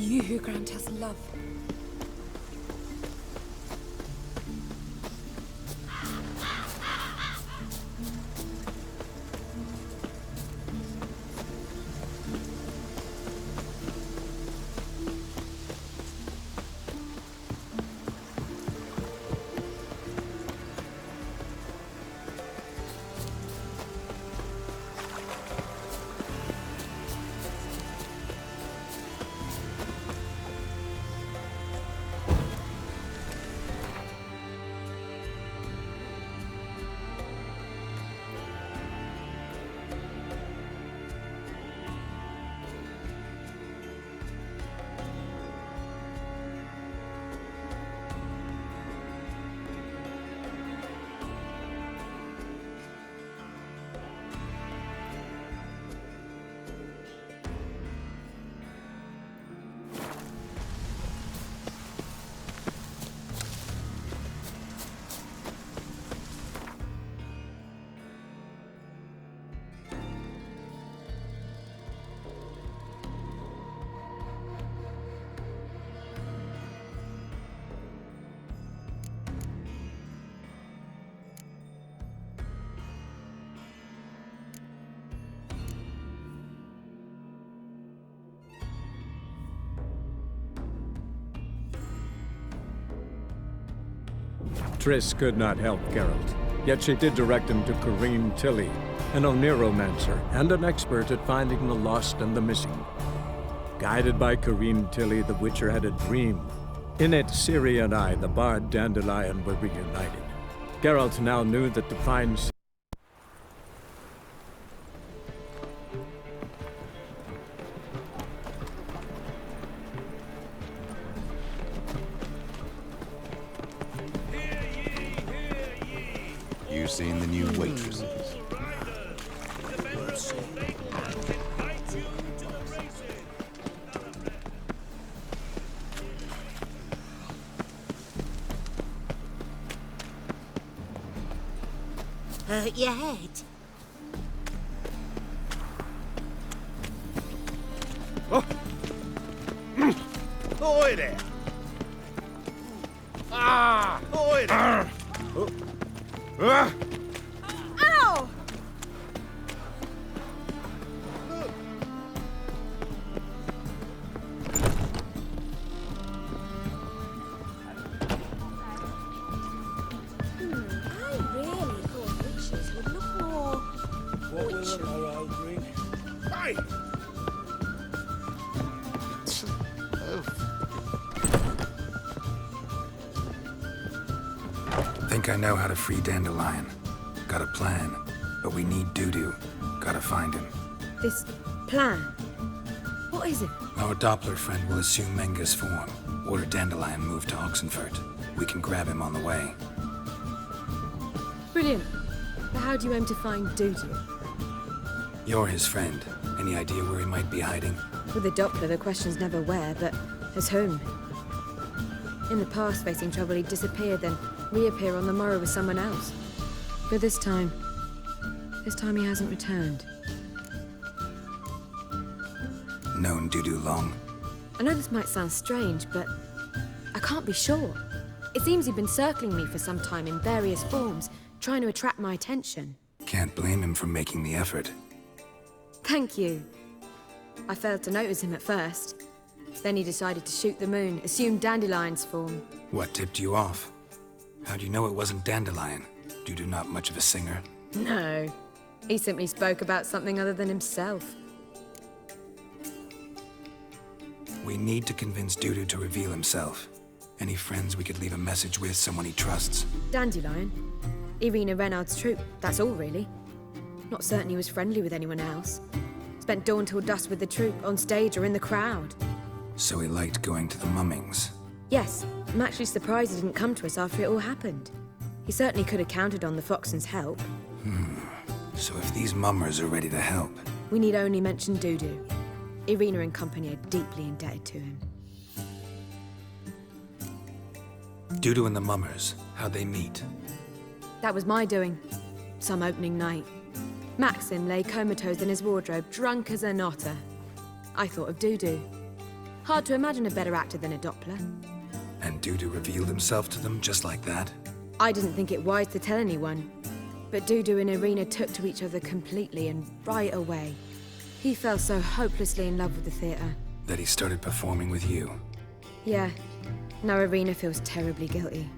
You who grant us love. Triss could not help Geralt, yet she did direct him to Corrine Tilly, an Oniromancer and an expert at finding the lost and the missing. Guided by Corrine Tilly, the Witcher had a dream. In it, Ciri and I, the bard Dandelion, were reunited. Geralt now knew that to find You seen the new waitresses? Hurt your head? Oh. Oi there! Ah! Oi there! Ow! I really thought witches would look more... What will the morrow bring? Hey! Think I know how to free Dandelion. Got a plan, but we need Dudu. Gotta find him. This plan? What is it? Our Doppler friend will assume Menga's form. Order Dandelion moved to Oxenfurt. We can grab him on the way. Brilliant. But how do you aim to find Dudu? You're his friend. Any idea where he might be hiding? With the Doppler, the question's never where, but as whom. In the past, facing trouble, he'd disappear, then reappear on the morrow with someone else. But this time he hasn't returned. Known Dudu long? I know this might sound strange, but I can't be sure. It seems he'd been circling me for some time in various forms, trying to attract my attention. Can't blame him for making the effort. Thank you. I failed to notice him at first. Then he decided to shoot the moon, assume Dandelion's form. What tipped you off? How'd you know it wasn't Dandelion? Dudu not much of a singer? No. He simply spoke about something other than himself. We need to convince Dudu to reveal himself. Any friends we could leave a message with, someone he trusts? Dandelion? Irina Renard's troop, that's all really. Not certain he was friendly with anyone else. Spent dawn till dusk with the troop, on stage or in the crowd. So he liked going to the mummings. Yes, I'm actually surprised he didn't come to us after it all happened. He certainly could have counted on the Foxen's help. So if these mummers are ready to help... We need only mention Dudu. Irina and company are deeply indebted to him. Dudu and the mummers, how'd they meet? That was my doing. Some opening night. Maxim lay comatose in his wardrobe, drunk as an otter. I thought of Dudu. Hard to imagine a better actor than a Doppler. And Dudu revealed himself to them just like that? I didn't think it wise to tell anyone. But Dudu and Irina took to each other completely and right away. He fell so hopelessly in love with the theatre. That he started performing with you? Yeah. Now Irina feels terribly guilty.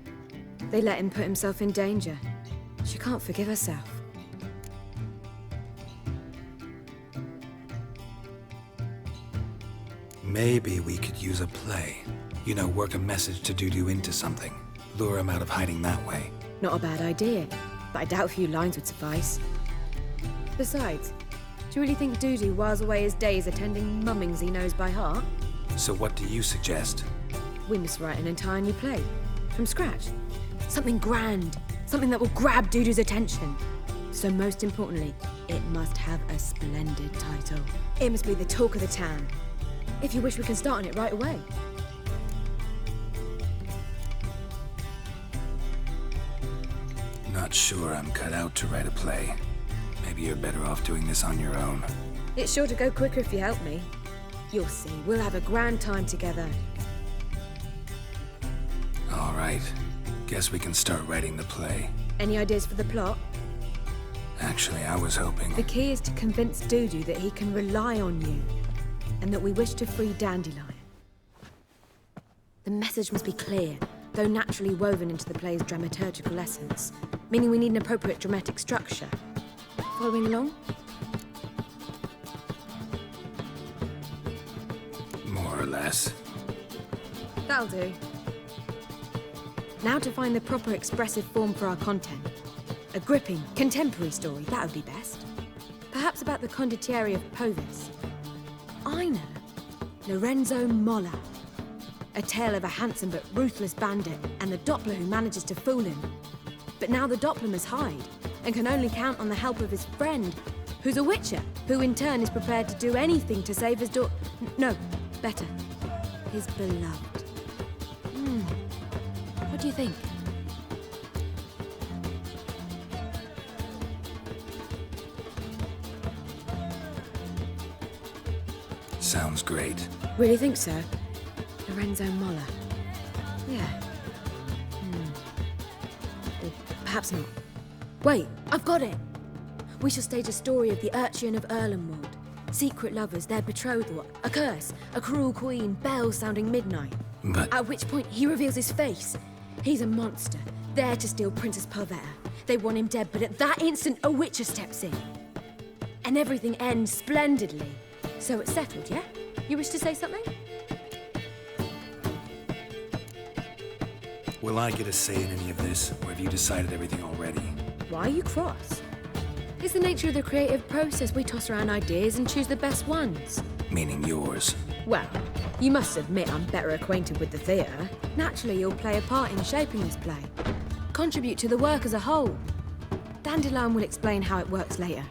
They let him put himself in danger. She can't forgive herself. Maybe we could use a play. You know, work a message to Dudu into something. Lure him out of hiding that way. Not a bad idea, but I doubt a few lines would suffice. Besides, do you really think Dudu whiles away his days attending mummings he knows by heart? So what do you suggest? We must write an entire new play. From scratch. Something grand. Something that will grab Dudu's attention. So most importantly, it must have a splendid title. It must be the talk of the town. If you wish, we can start on it right away. Not sure I'm cut out to write a play. Maybe you're better off doing this on your own. It's sure to go quicker if you help me. You'll see, we'll have a grand time together. All right. Guess we can start writing the play. Any ideas for the plot? Actually, I was hoping... The key is to convince Dudu that he can rely on you, and that we wish to free Dandelion. The message must be clear, though naturally woven into the play's dramaturgical essence, meaning we need an appropriate dramatic structure. Following along? More or less. That'll do. Now to find the proper expressive form for our content. A gripping, contemporary story, that would be best. Perhaps about the condottieri of Povis. I know. Lorenzo Molla. A tale of a handsome but ruthless bandit and the Doppler who manages to fool him. But now the Doppler must hide and can only count on the help of his friend, who's a witcher, who in turn is prepared to do anything to save his No, better. His beloved. What do you think? Sounds great. Really think so? Lorenzo Molla. Yeah. Or perhaps not. Wait, I've got it! We shall stage a story of the Urchin of Erlenwald. Secret lovers, their betrothal, a curse, a cruel queen, bells sounding midnight. But... At which point he reveals his face. He's a monster, there to steal Princess Pavetta. They want him dead, but at that instant a witcher steps in. And everything ends splendidly. So it's settled, yeah? You wish to say something? Will I get a say in any of this, or have you decided everything already? Why are you cross? It's the nature of the creative process. We toss around ideas and choose the best ones. Meaning yours. Well, you must admit I'm better acquainted with the theatre. Naturally, you'll play a part in shaping this play. Contribute to the work as a whole. Dandelion will explain how it works later.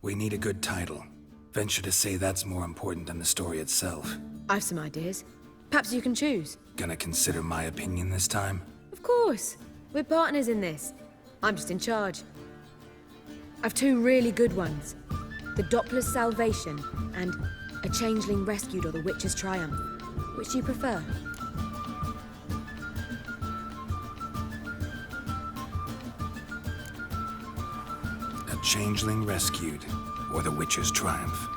We need a good title. Venture to say that's more important than the story itself. I've some ideas. Perhaps you can choose. Gonna consider my opinion this time? Of course. We're partners in this. I'm just in charge. I've two really good ones. The Doppler's Salvation and A Changeling Rescued or The Witcher's Triumph. Which do you prefer? A Changeling Rescued, or The Witcher's Triumph.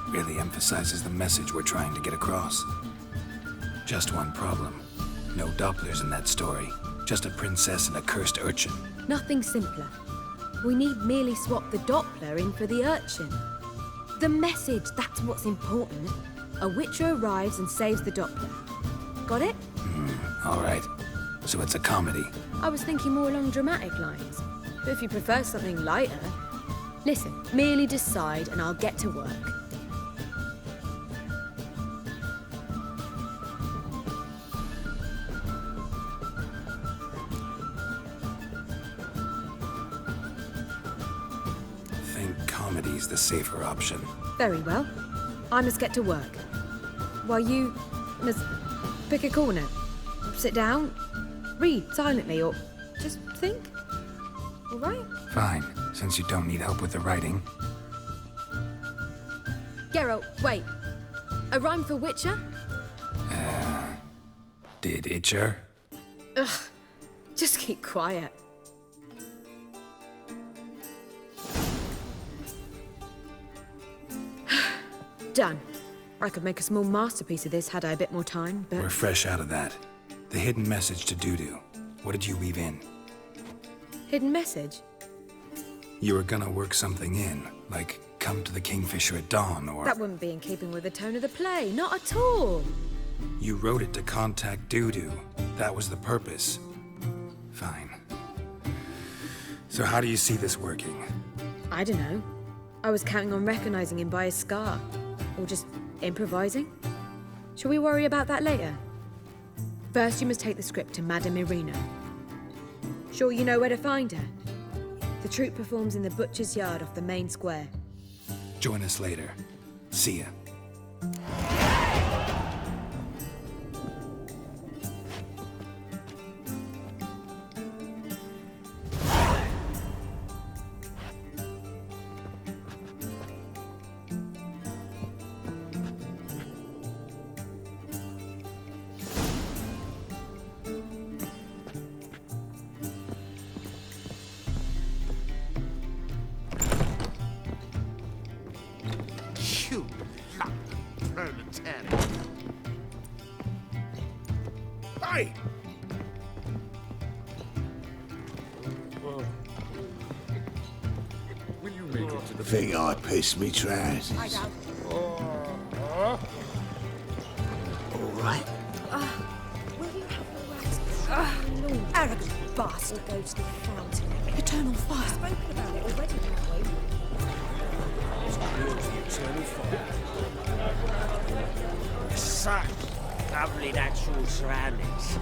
Really emphasizes the message we're trying to get across. Just one problem. No Dopplers in that story. Just a princess and a cursed urchin. Nothing simpler. We need merely swap the Doppler in for the urchin. The message, that's what's important. A witcher arrives and saves the Doppler. Got it? All right. So it's a comedy. I was thinking more along dramatic lines. But if you prefer something lighter... Listen, merely decide and I'll get to work. Comedy's the safer option. Very well. I must get to work. While you must pick a corner. Sit down, read silently, or just think. All right? Fine, since you don't need help with the writing. Geralt, wait. A rhyme for Witcher? Did Itcher? Ugh. Just keep quiet. Done. I could make a small masterpiece of this had I a bit more time, but... We're fresh out of that. The hidden message to Dudu. What did you weave in? Hidden message? You were gonna work something in, like come to the Kingfisher at dawn, or... That wouldn't be in keeping with the tone of the play, not at all. You wrote it to contact Dudu. That was the purpose. Fine. So how do you see this working? I don't know. I was counting on recognizing him by his scar. Or just improvising. Shall we worry about that later? First, you must take the script to Madame Irina. Sure you know where to find her? The troupe performs in the Butcher's Yard off the main square. Join us later. See ya. You lucky proletariat. Hey! Will you make it to the... Think I pissed me trousers. I doubt it. All right. Will you have your rights? Arrogant bastard. Or go to the fountain. Eternal fire. We've spoken about it already, haven't we? Such lovely natural surroundings.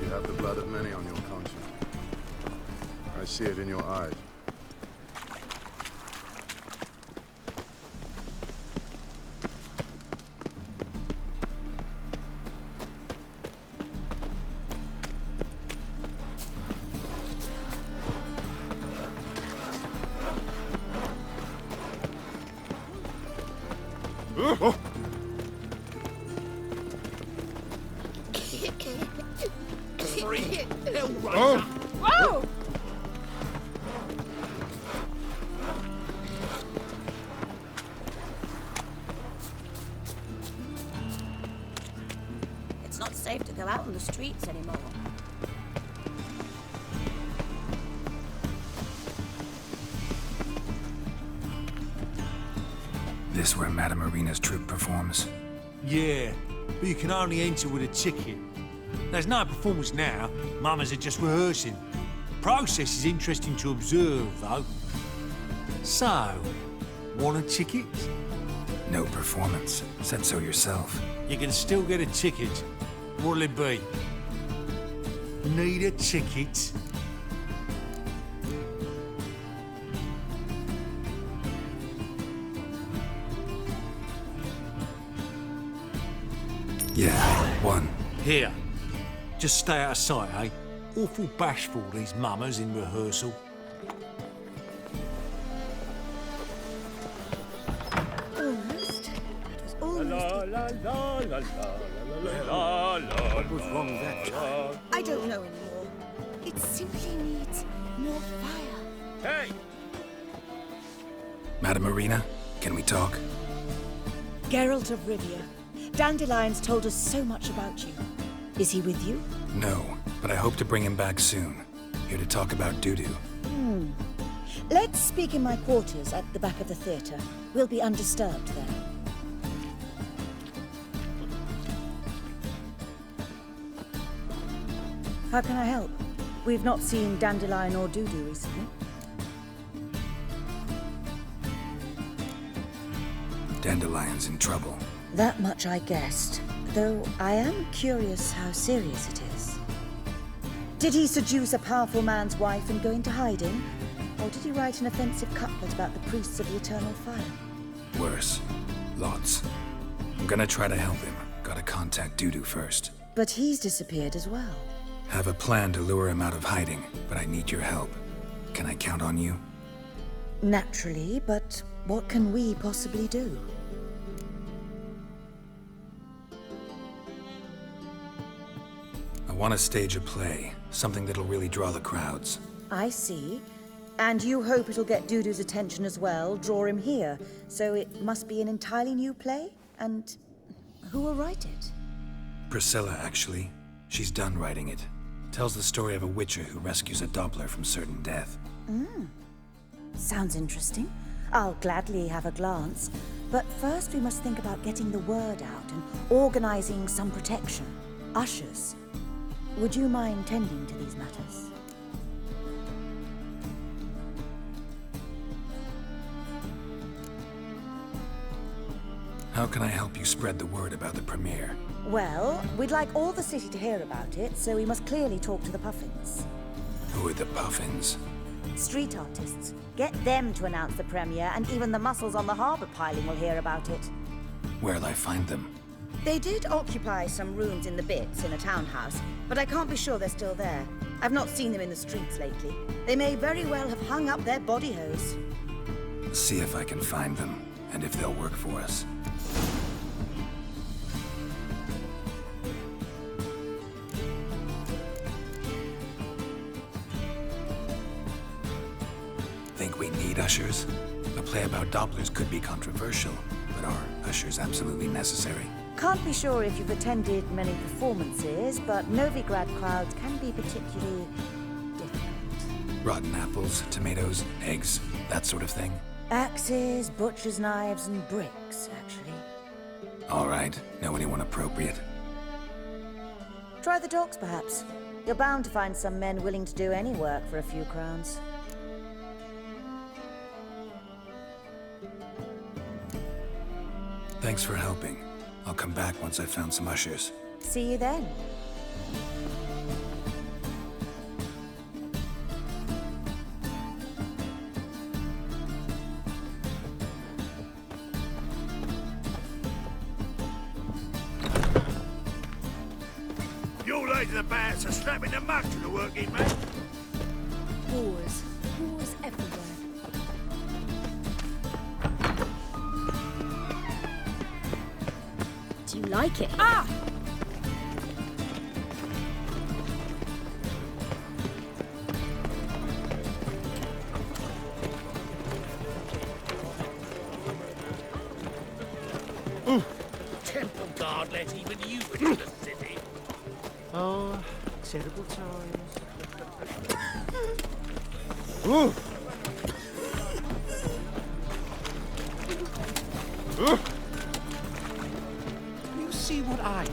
You have the blood of many on your conscience. I see it in your eyes. Whoa! It's not safe to go out on the streets anymore. This where Madame Irina's troupe performs? Yeah, but you can only enter with a ticket. There's no performance now. Mamas are just rehearsing. The process is interesting to observe, though. So, want a ticket? No performance. Said so yourself. You can still get a ticket. What'll it be? Need a ticket? Yeah, one. Here. Just stay out of sight, eh? Awful bashful, these mamas in rehearsal. Almost. It was almost. What was wrong with that child? I don't know anymore. It simply needs more fire. Madame Irina, can we talk? Geralt of Rivia. Dandelion's told us so much about you. Is he with you? No, but I hope to bring him back soon. Here to talk about Dudu. Let's speak in my quarters at the back of the theatre. We'll be undisturbed there. How can I help? We've not seen Dandelion or Dudu recently. Dandelion's in trouble. That much I guessed, though I am curious how serious it is. Did he seduce a powerful man's wife and go into hiding? Or did he write an offensive couplet about the priests of the Eternal Fire? Worse. Lots. I'm gonna try to help him. Gotta contact Dudu first. But he's disappeared as well. Have a plan to lure him out of hiding, but I need your help. Can I count on you? Naturally, but what can we possibly do? I want to stage a play, something that'll really draw the crowds. I see. And you hope it'll get Dudu's attention as well, draw him here. So it must be an entirely new play? And who will write it? Priscilla, actually. She's done writing it. Tells the story of a witcher who rescues a Doppler from certain death. Sounds interesting. I'll gladly have a glance. But first we must think about getting the word out and organizing some protection. Ushers. Would you mind tending to these matters? How can I help you spread the word about the premiere? Well, we'd like all the city to hear about it, so we must clearly talk to the Puffins. Who are the Puffins? Street artists. Get them to announce the premiere, and even the muscles on the harbor piling will hear about it. Where'll I find them? They did occupy some rooms in the Bits in a townhouse, but I can't be sure they're still there. I've not seen them in the streets lately. They may very well have hung up their body hose. See if I can find them, and if they'll work for us. Think we need ushers? A play about Dopplers could be controversial, but are ushers absolutely necessary? Can't be sure if you've attended many performances, but Novigrad crowds can be particularly different. Rotten apples, tomatoes, eggs, that sort of thing? Axes, butcher's knives, and bricks, actually. All right. Know anyone appropriate? Try the docks, perhaps. You're bound to find some men willing to do any work for a few crowns. Thanks for helping. I'll come back once I've found some ushers. See you then. You lady the bands are slapping the mug to the working man. Whores. Whores everywhere. Do you like it? Ah! Temple Guard let even you into the city. Oh, terrible times. You see what I do?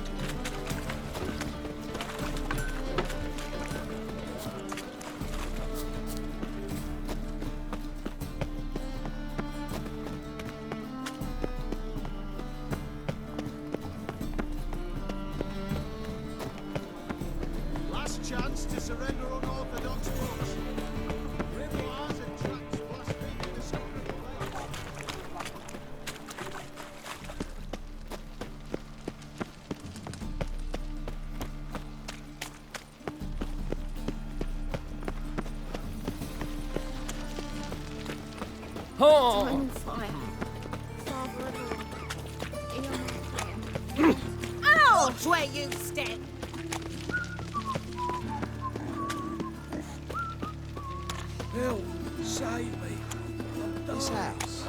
Last chance to surrender unorthodox books. Grimoires and tracts blaspheming the sacred way. I'm on fire. Father everyone. Ouch, where you step! Help! Save me! This house,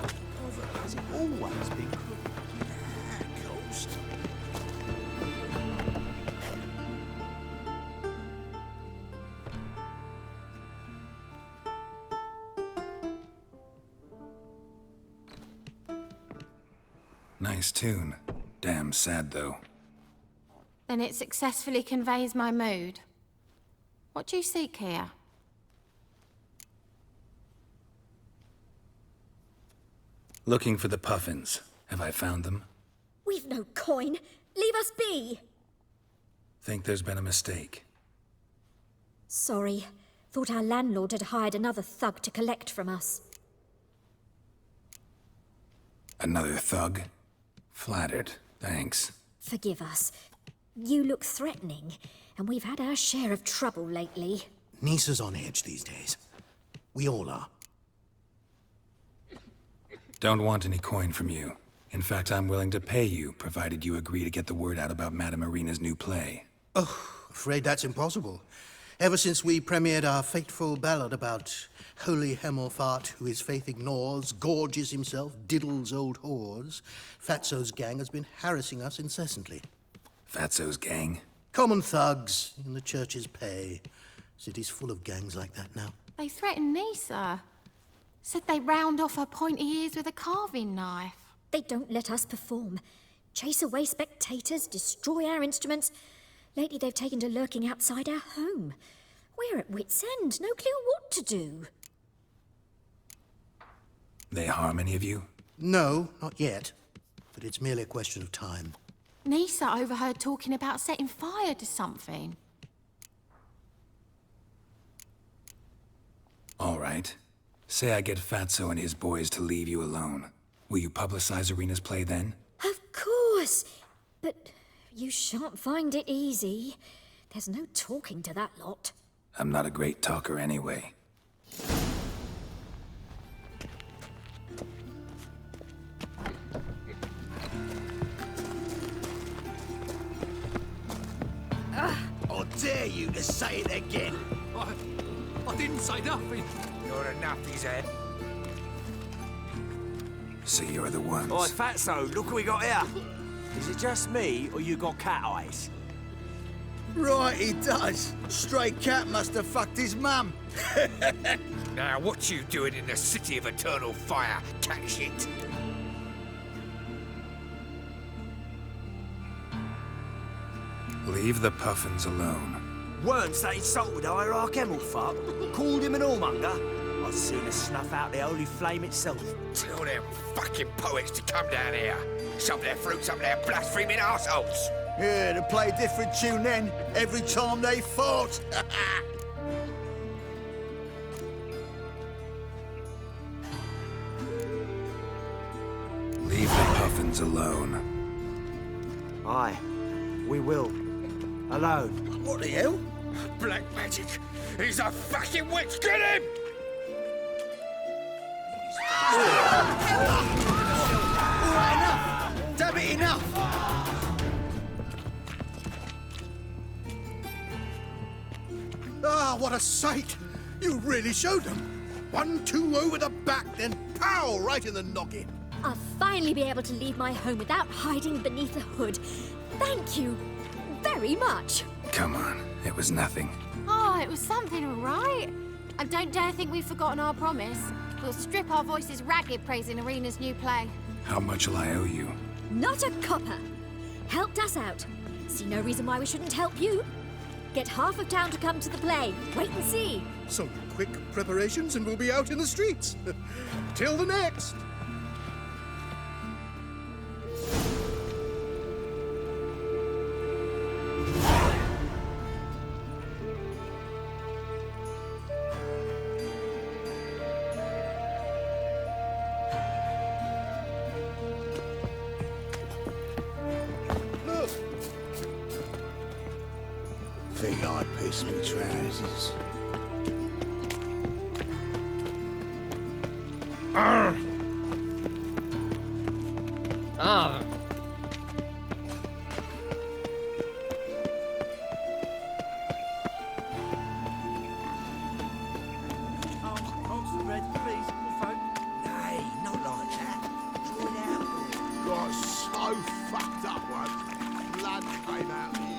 has it always been crooked? Ghost. Nice tune. Damn sad, though. Then it successfully conveys my mood. What do you seek here? Looking for the Puffins. Have I found them? We've no coin. Leave us be. Think there's been a mistake. Sorry. Thought our landlord had hired another thug to collect from us. Another thug? Flattered, thanks. Forgive us. You look threatening, and we've had our share of trouble lately. Nisa's on edge these days. We all are. Don't want any coin from you. In fact, I'm willing to pay you, provided you agree to get the word out about Madame Irina's new play. Oh, afraid that's impossible. Ever since we premiered our fateful ballad about Holy Hemmelfart, who his faith ignores, gorges himself, diddles old whores, Fatso's gang has been harassing us incessantly. Fatso's gang? Common thugs in the church's pay. City's full of gangs like that now. They threatened Nisa. Said they'd round off her pointy ears with a carving knife. They don't let us perform. Chase away spectators, destroy our instruments. Lately they've taken to lurking outside our home. We're at wit's end, no clue what to do. They harm any of you? No, not yet. But it's merely a question of time. Nisa overheard talking about setting fire to something. All right. Say I get Fatso and his boys to leave you alone. Will you publicize Irina's play then? Of course. But you shan't find it easy. There's no talking to that lot. I'm not a great talker anyway. I dare you to say it again. I didn't say nothing. You're enough, he's head. So you're the ones. Oi, Fatso, look what we got here. Is it just me, or you got cat eyes? Right, he does. Stray cat must have fucked his mum. Now, what you doing in the city of eternal fire, cat shit? Leave the puffins alone. Weren't they insulted Hierarch Hemmelfart? Called him an whoremonger? I'd sooner snuff out the holy flame itself. Tell them fucking poets to come down here. Shove their fruits up their blaspheming arseholes. Yeah, to play a different tune then, every time they fought. Leave the puffins alone. Aye, we will. Alone. What the hell? Black magic. He's a fucking witch. Get him! All right, enough. Damn it, enough. Ah, what a sight! You really showed them. 1-2 over the back, then pow, right in the noggin. I'll finally be able to leave my home without hiding beneath a hood. Thank you very much. Come on, it was nothing. Oh, it was something, all right. And don't dare think we've forgotten our promise. We'll strip our voices ragged praising Irina's new play. How much will I owe you? Not a copper. Helped us out. See no reason why we shouldn't help you. Get half of town to come to the play. Wait and see. Some quick preparations and we'll be out in the streets. Till the next. Think I'd piss me trousers. Nay, not like that. Draw it out. Got so fucked up once. Blood came out the ears.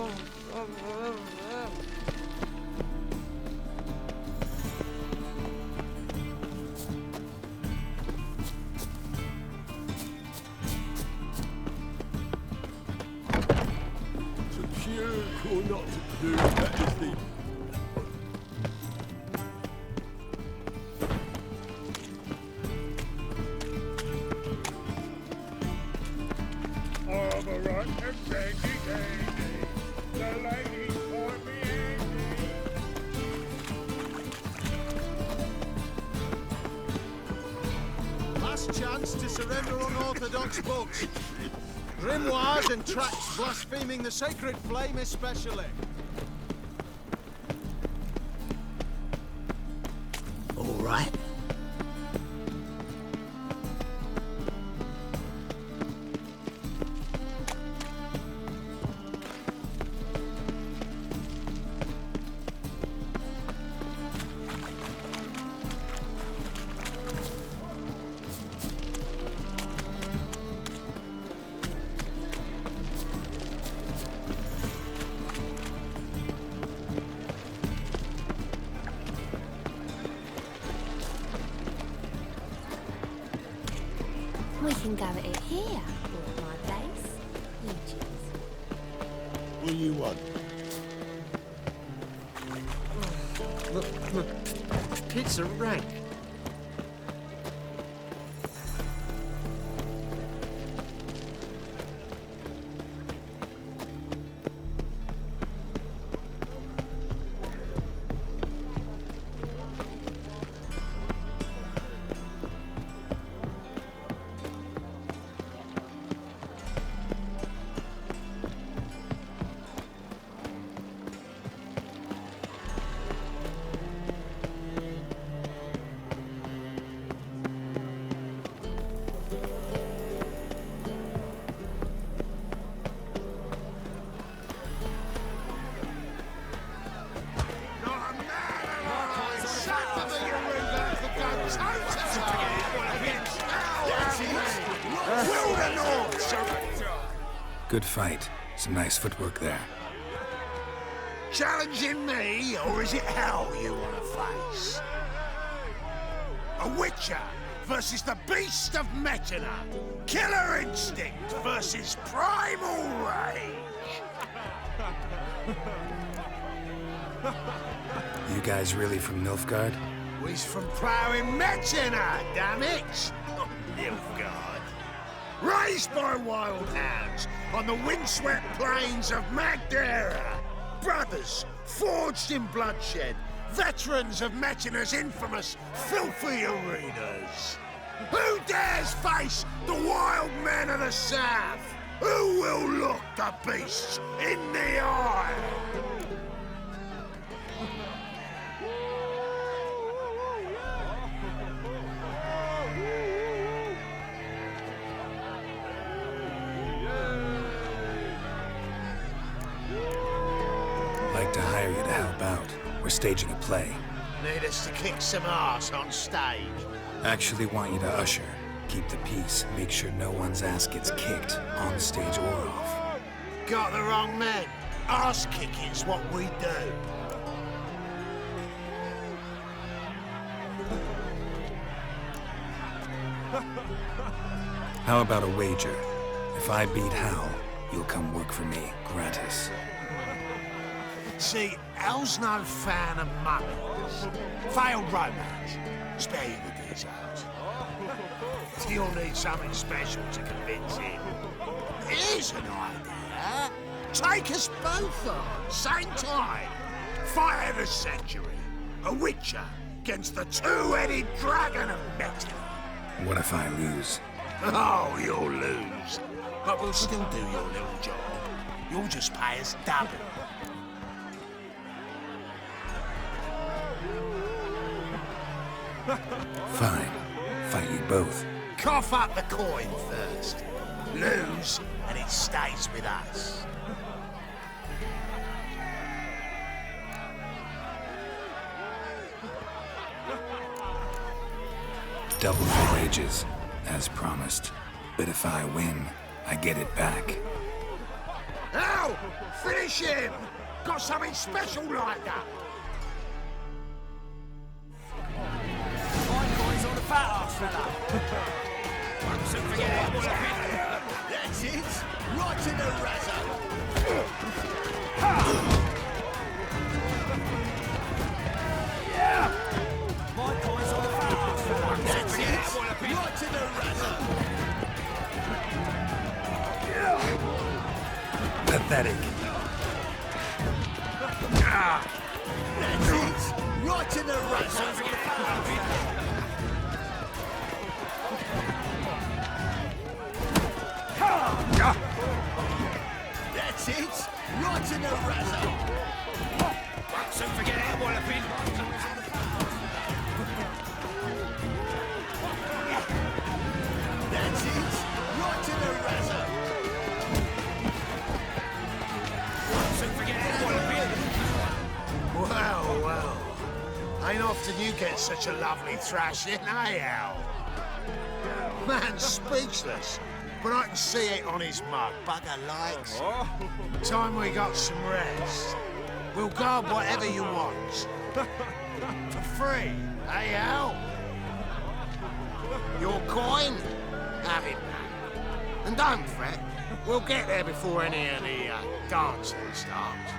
To puke or not to puke, that is the... Last chance to surrender unorthodox books. Grimoires and tracts blaspheming the sacred flame especially. All right. We can go at it here, or my place. You choose. What do you want? Look, it's a rank. Good fight. Some nice footwork there. Challenging me, or is it hell you want to face? A Witcher versus the Beast of Metina. Killer instinct versus primal rage. You guys really from Nilfgaard? We's from ploughing Metina, damn it! Not Nilfgaard. Raised by wild hounds on the windswept plains of Magdera. Brothers, forged in bloodshed. Veterans of Metina's infamous filthy arenas. Who dares face the wild men of the south? Who will look the beasts in the eye? Like to hire you to help out. We're staging a play. Need us to kick some ass on stage. Actually want you to usher. Keep the peace. Make sure no one's ass gets kicked, on stage or off. Got the wrong men. Ass kicking's what we do. How about a wager? If I beat Hal, you'll come work for me, gratis. See, Hal's no fan of mummies. Failed romance. Spare you the details. You'll need something special to convince him. Here's an idea. Take us both on, same time. Fight of the century. A Witcher against the two-headed dragon of Metina. What if I lose? Oh, you'll lose. But we'll still do your little job. You'll just pay us double. Fine. Fight you both. Cough up the coin first. Lose, and it stays with us. Double the wages, as promised. But if I win, I get it back. Now, finish Finish him! Got something special lined up! My coin's on the fat ass fella. Won't soon forget it, what a pin. That's it! Right to the razor! Yeah! My coin's on the fat ass fella. Won't soon forget it, what a pin. Right to the razor! Pathetic. That's it! Right to the razor! That's it! Right in the razor! Won't soon forget it, what a pin. That's it! Right in the razor! Won't soon forget it, what a pin. Well, well. Ain't often you get such a lovely thrashing, eh, Al? Man's speechless, but I can see it on his mug. Bugger likes. Time we got some rest. We'll guard whatever you want. For free, eh, Al? Your coin? Have it, man. And don't fret, we'll get there before any of the dancing starts.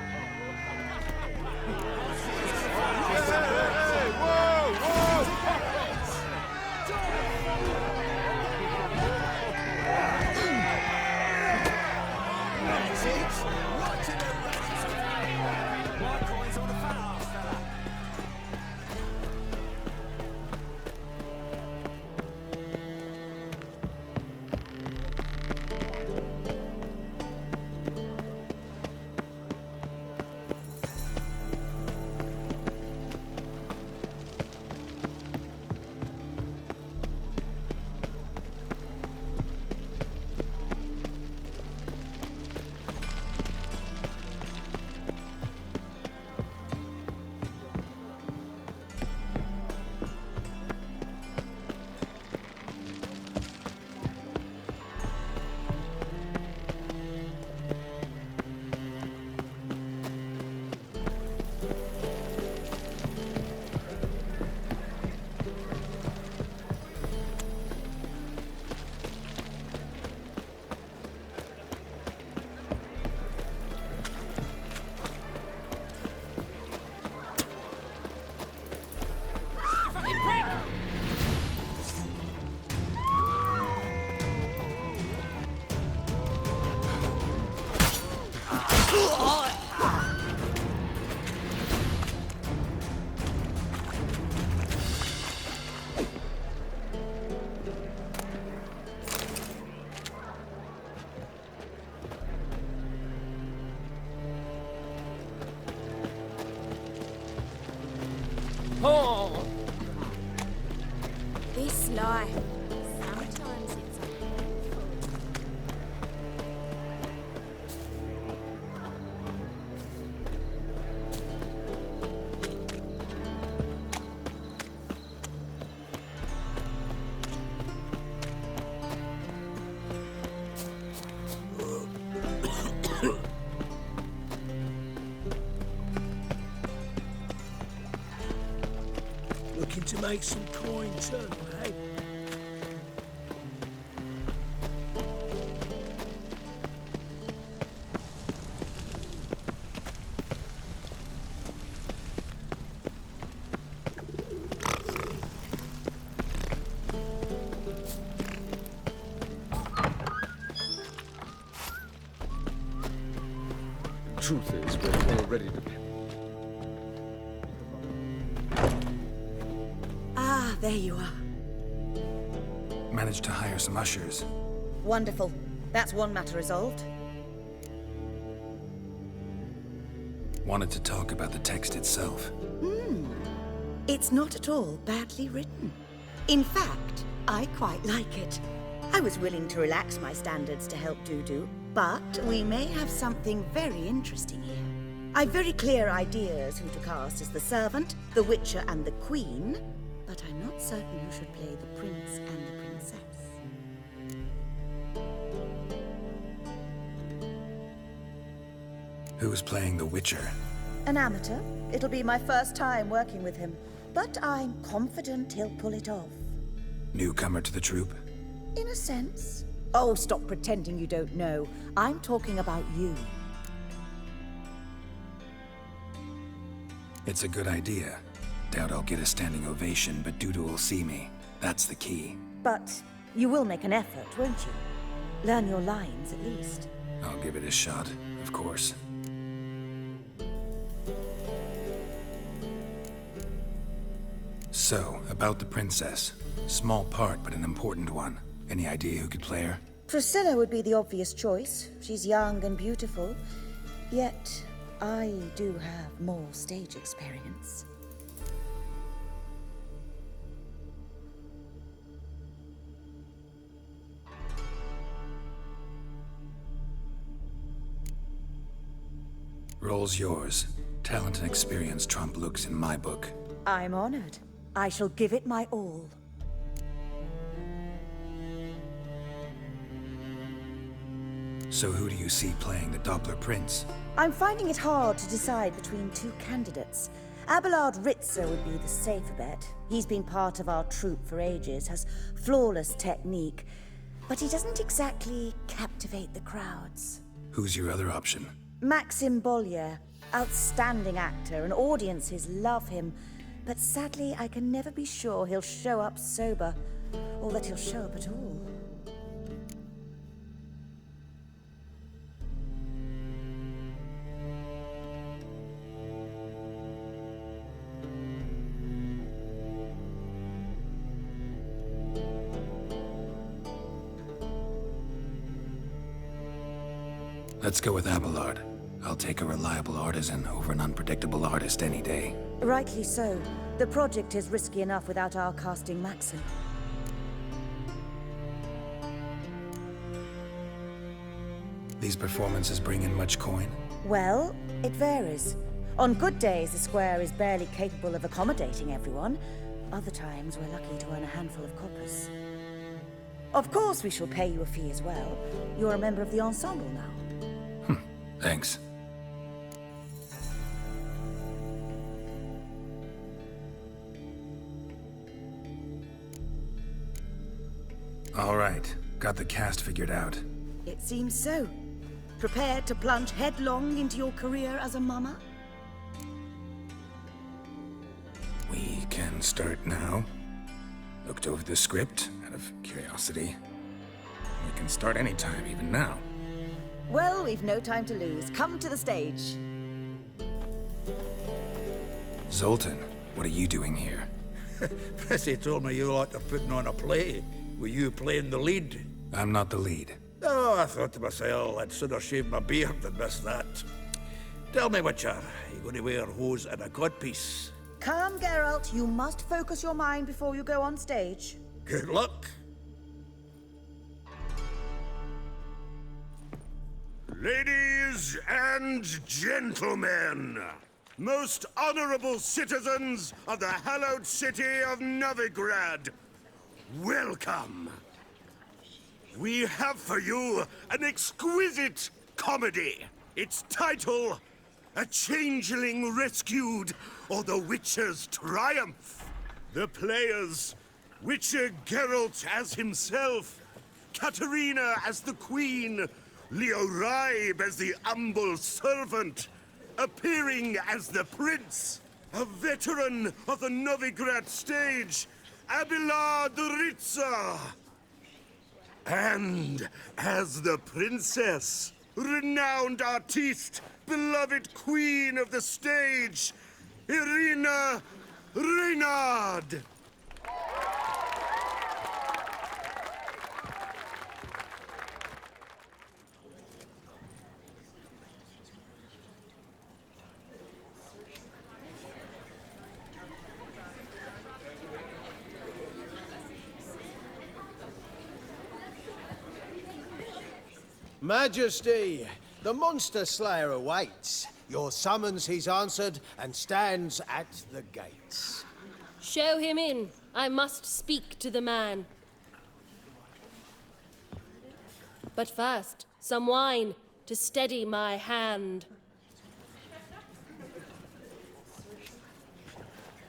That's it! Right to the razor! My coin's on the fat ass fella. Oh! This life. Sometimes it's Looking to make some coin too, eh? Truth is, we're already to... Ah, there you are. Managed to hire some ushers. Wonderful. That's one matter resolved. Wanted to talk about the text itself. It's not at all badly written. In fact, I quite like it. I was willing to relax my standards to help Dudu, but we may have something very interesting here. I've very clear ideas who to cast as the servant, the witcher, and the queen, but I'm not certain who should play the prince and the princess. Who's playing the Witcher? An amateur. It'll be my first time working with him, but I'm confident he'll pull it off. Newcomer to the troupe? In a sense. Oh, stop pretending you don't know. I'm talking about you. It's a good idea. Doubt I'll get a standing ovation, but Dudu will see me. That's the key. But you will make an effort, won't you? Learn your lines, at least. I'll give it a shot, of course. So, about the princess. Small part, but an important one. Any idea who could play her? Priscilla would be the obvious choice. She's young and beautiful. Yet, I do have more stage experience. Role's yours. Talent and experience trump looks in my book. I'm honored. I shall give it my all. So who do you see playing the Doppler Prince? I'm finding it hard to decide between two candidates. Abelard Ritzer would be the safer bet. He's been part of our troupe for ages, has flawless technique, but he doesn't exactly captivate the crowds. Who's your other option? Maxim Bollier, outstanding actor, and audiences love him. But sadly, I can never be sure he'll show up sober, or that he'll show up at all. Let's go with Abelard. I'll take a reliable artisan over an unpredictable artist any day. Rightly so. The project is risky enough without our casting Maxim. These performances bring in much coin? Well, it varies. On good days, the square is barely capable of accommodating everyone. Other times, we're lucky to earn a handful of coppers. Of course, we shall pay you a fee as well. You're a member of the ensemble now. Thanks. All right, got the cast figured out. It seems so. Prepared to plunge headlong into your career as a mama? We can start now. Looked over the script, out of curiosity. We can start anytime, even now. Well, we've no time to lose. Come to the stage. Zoltan, what are you doing here? Prissy told me you like to putting on a play. Were you playing the lead? I'm not the lead. Oh, I thought to myself, I'd sooner shave my beard than miss that. Tell me, Witcher, you going to wear hose and a codpiece? Calm, Geralt. You must focus your mind before you go on stage. Good luck. Ladies and gentlemen, most honorable citizens of the hallowed city of Novigrad, welcome. We have for you an exquisite comedy. Its title, A Changeling Rescued, or The Witcher's Triumph. The players, Witcher Geralt as himself, Katarina as the Queen, Leo Raib as the humble servant, appearing as the Prince, a veteran of the Novigrad stage, Abelard Ritzer. And as the Princess, renowned artiste, beloved Queen of the stage, Irina Reynard. Majesty, the Monster Slayer awaits. Your summons he's answered and stands at the gates. Show him in. I must speak to the man. But first, some wine to steady my hand.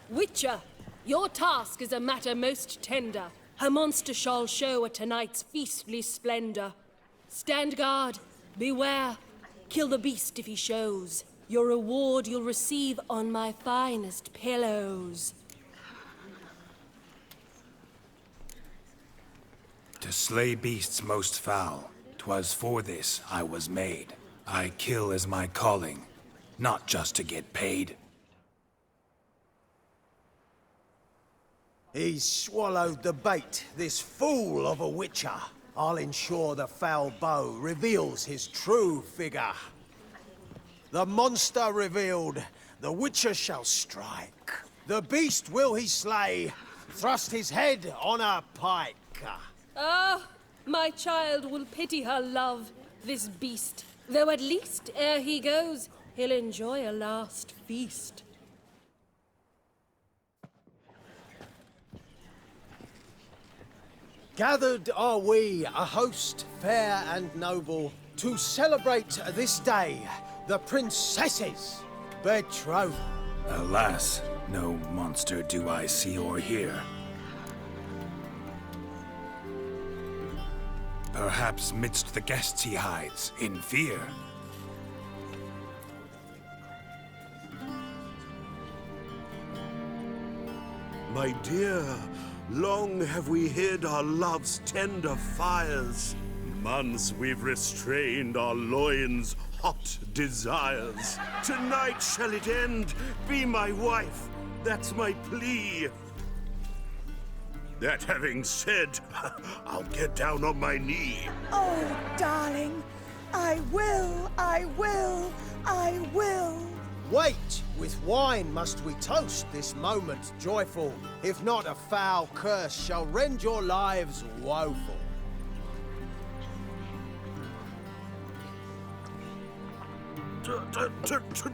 Witcher, your task is a matter most tender. Her monster shall show at tonight's feastly splendor. Stand guard, beware, kill the beast if he shows. Your reward you'll receive on my finest pillows. To slay beasts most foul, 'twas for this I was made. I kill as my calling, not just to get paid. He's swallowed the bait, this fool of a witcher. I'll ensure the foul bow reveals his true figure. The monster revealed, the witcher shall strike. The beast will he slay, thrust his head on a pike. Ah, my child will pity her love, this beast. Though at least, ere he goes, he'll enjoy a last feast. Gathered are we, a host fair and noble, to celebrate this day, the princess's betrothal. Alas, no monster do I see or hear. Perhaps midst the guests he hides, in fear. My dear, long have we hid our love's tender fires. Months we've restrained our loins' hot desires. Tonight shall it end, be my wife, that's my plea. That having said, I'll get down on my knee. Oh, darling, I will, I will, I will. Wait, with wine must we toast this moment joyful. If not, a foul curse shall rend your lives woeful.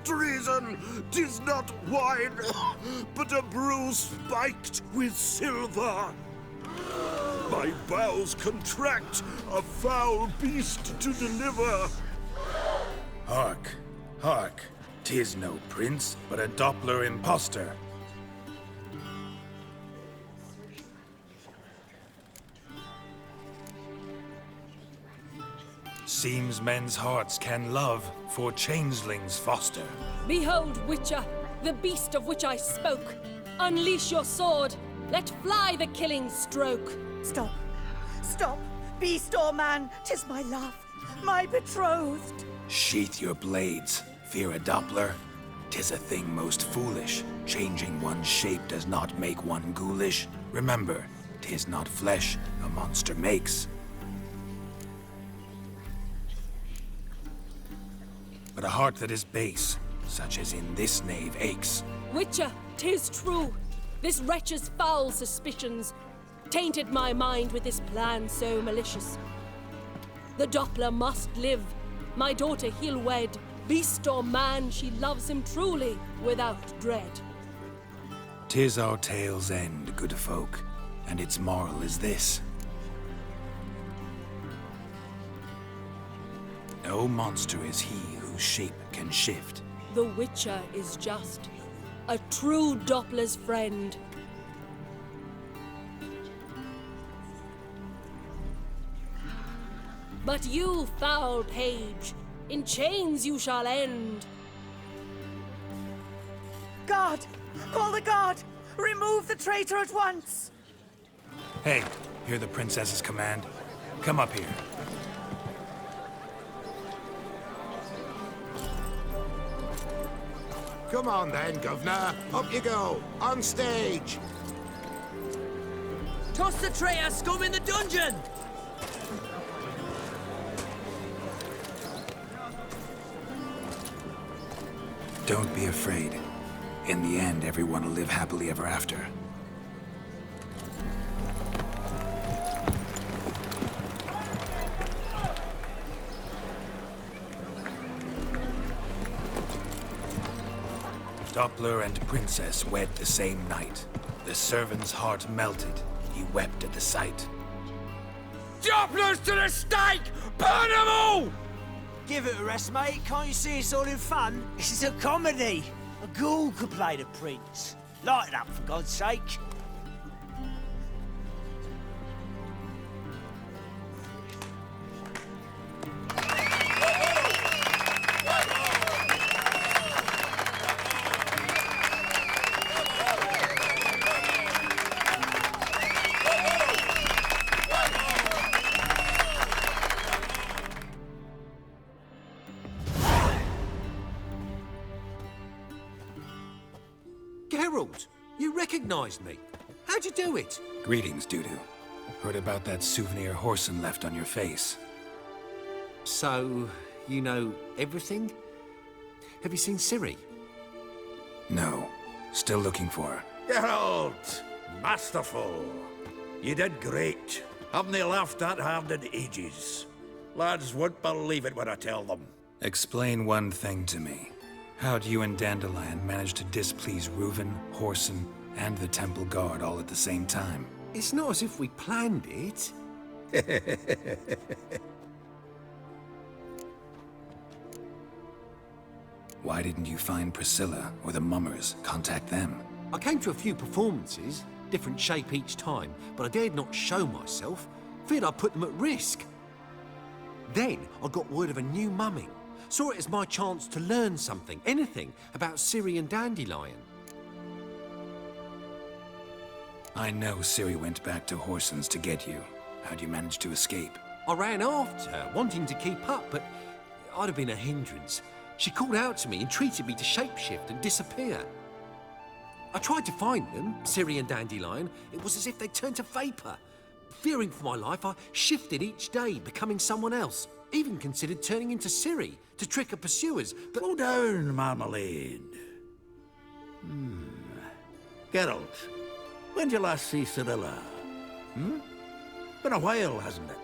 Treason! 'Tis not wine, but a brew spiked with silver. My bowels contract, a foul beast to deliver. Hark, hark, 'tis no prince, but a Doppler impostor. Seems men's hearts can love, for changelings foster. Behold, Witcher, the beast of which I spoke. Unleash your sword. Let fly the killing stroke. Stop, stop, beast or man, 'tis my love, my betrothed. Sheath your blades, fear a Doppler. 'Tis a thing most foolish. Changing one's shape does not make one ghoulish. Remember, 'tis not flesh a monster makes, but a heart that is base, such as in this knave aches. Witcher, 'tis true. This wretch's foul suspicions tainted my mind with this plan so malicious. The Doppler must live. My daughter he'll wed. Beast or man, she loves him truly, without dread. 'Tis our tale's end, good folk, and its moral is this. No monster is he whose shape can shift. The Witcher is just a true Doppler's friend. But you, foul page, in chains you shall end. Guard! Call the guard! Remove the traitor at once! Hey, hear the princess's command? Come up here. Come on then, governor. Up you go, on stage. Toss the traitor scum in the dungeon! Don't be afraid. In the end, everyone will live happily ever after. Doppler and princess wed the same night. The servant's heart melted. He wept at the sight. Dopplers to the stake! Burn them all! Give it a rest, mate. Can't you see it's all in fun? This is a comedy. A ghoul could play the prince. Light it up, for God's sake. Geralt, you recognized me. How'd you do it? Greetings, Dudu. Heard about that souvenir Whoreson left on your face. So, you know everything? Have you seen Ciri? No. Still looking for her. Geralt! Masterful. You did great. Haven't they laughed that hard in ages? Lads won't believe it when I tell them. Explain one thing to me. How'd you and Dandelion manage to displease Reuven, Whoreson, and the Temple Guard all at the same time? It's not as if we planned it. Why didn't you find Priscilla or the Mummers? Contact them. I came to a few performances, different shape each time, but I dared not show myself. Feared I'd put them at risk. Then I got word of a new mumming. Saw it as my chance to learn something, anything, about Ciri and Dandelion. I know Ciri went back to Whoreson's to get you. How'd you manage to escape? I ran after her, wanting to keep up, but I'd have been a hindrance. She called out to me, entreated me to shapeshift and disappear. I tried to find them, Ciri and Dandelion. It was as if they'd turned to vapor. Fearing for my life, I shifted each day, becoming someone else. Even considered turning into Ciri to trick her pursuers, but... Slow down, Marmalade. Geralt, when did you last see Cirilla? Been a while, hasn't it?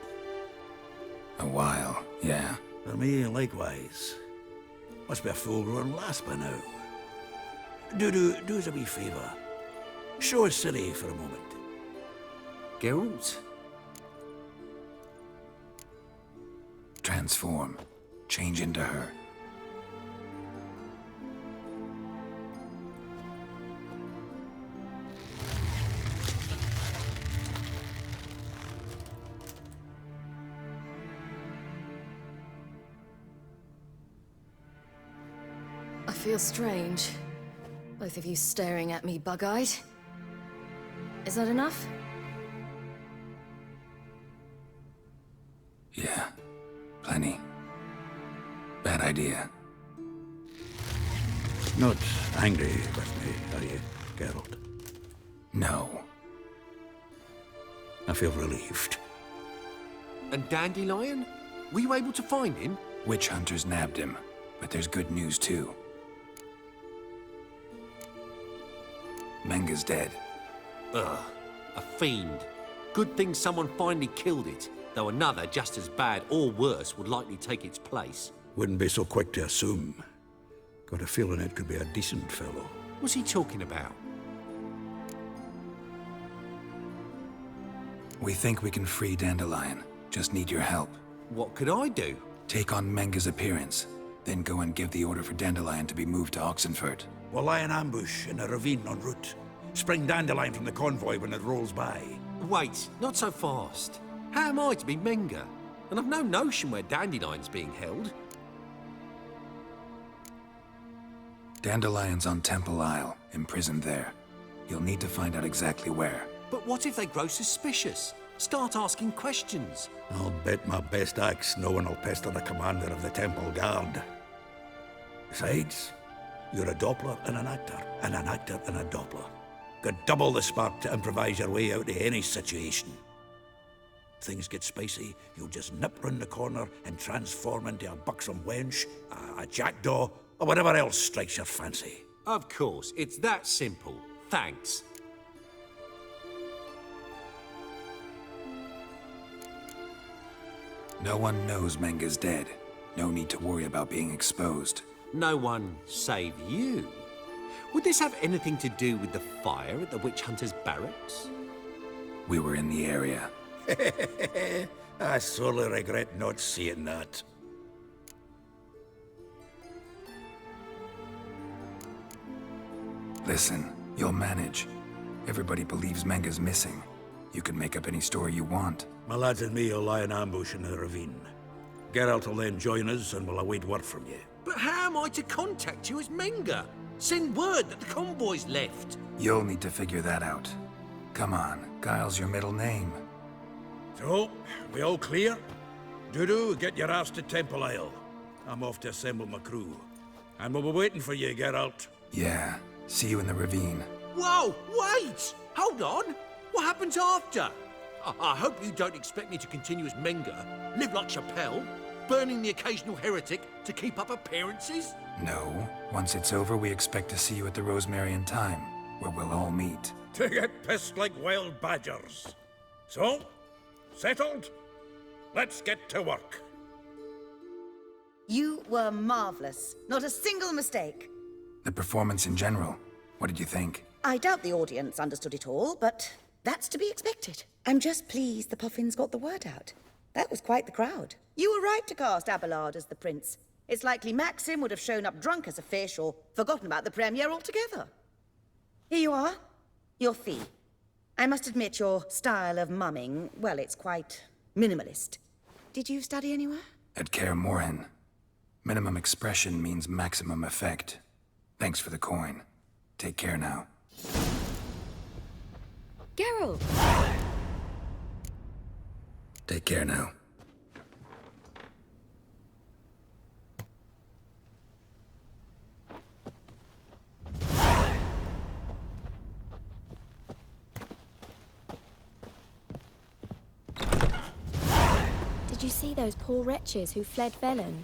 A while, yeah. For me, likewise. Must be a full-grown lass by now. Do us a wee favour. Show us Ciri for a moment. Geralt? Transform. Change into her. I feel strange. Both of you staring at me bug-eyed. Is that enough? Yeah. Plenty. Bad idea. Not angry with me, are you, Geralt? No. I feel relieved. And Dandelion? Were you able to find him? Witch hunters nabbed him, but there's good news too. Menga's dead. Ugh, a fiend. Good thing someone finally killed it, though another just as bad or worse would likely take its place. Wouldn't be so quick to assume. Got a feeling it could be a decent fellow. What's he talking about? We think we can free Dandelion. Just need your help. What could I do? Take on Menga's appearance, then go and give the order for Dandelion to be moved to Oxenfurt. We'll lie in ambush in a ravine en route. Spring Dandelion from the convoy when it rolls by. Wait, not so fast. How am I to be Menga? And I've no notion where Dandelion's being held. Dandelion's on Temple Isle, imprisoned there. You'll need to find out exactly where. But what if they grow suspicious? Start asking questions. I'll bet my best axe no one will pester the commander of the Temple Guard. Besides, you're a Doppler and an actor and a Doppler. Got double the spark to improvise your way out of any situation. Things get spicy, you'll just nip round the corner and transform into a buxom wench, a jackdaw, or whatever else strikes your fancy. Of course, it's that simple. Thanks. No one knows Menga's dead. No need to worry about being exposed. No one save you. Would this have anything to do with the fire at the witch hunters' barracks? We were in the area. I sorely regret not seeing that. Listen, You'll manage. Everybody believes Menga's missing. You can make up any story you want. My lads and me will lie in ambush in the ravine. Geralt will then join us and we'll await word from you. But how am I to contact you as Menga? Send word that the convoy's left. You'll need to figure that out. Come on, Guile's your middle name. So, we all clear? Dudu, get your ass to Temple Isle. I'm off to assemble my crew. And we'll be waiting for you, Geralt. Yeah, see you in the ravine. Whoa, wait! Hold on! What happens after? I hope you don't expect me to continue as Menga, live like Chappelle, burning the occasional heretic to keep up appearances? No. Once it's over, we expect to see you at the Rosemary in Time, where we'll all meet. To get pissed like wild badgers. So, settled? Let's get to work. You were marvelous. Not a single mistake. The performance in general, what did you think? I doubt the audience understood it all, but that's to be expected. I'm just pleased the Puffins got the word out. That was quite the crowd. You were right to cast Abelard as the prince. It's likely Maxim would have shown up drunk as a fish or forgotten about the premiere altogether. Here you are. Your fee. I must admit your style of mumming, well, it's quite minimalist. Did you study anywhere? At Kaer Morhen. Minimum expression means maximum effect. Thanks for the coin. Take care now. Geralt! Take care now. Did you see those poor wretches who fled Velen?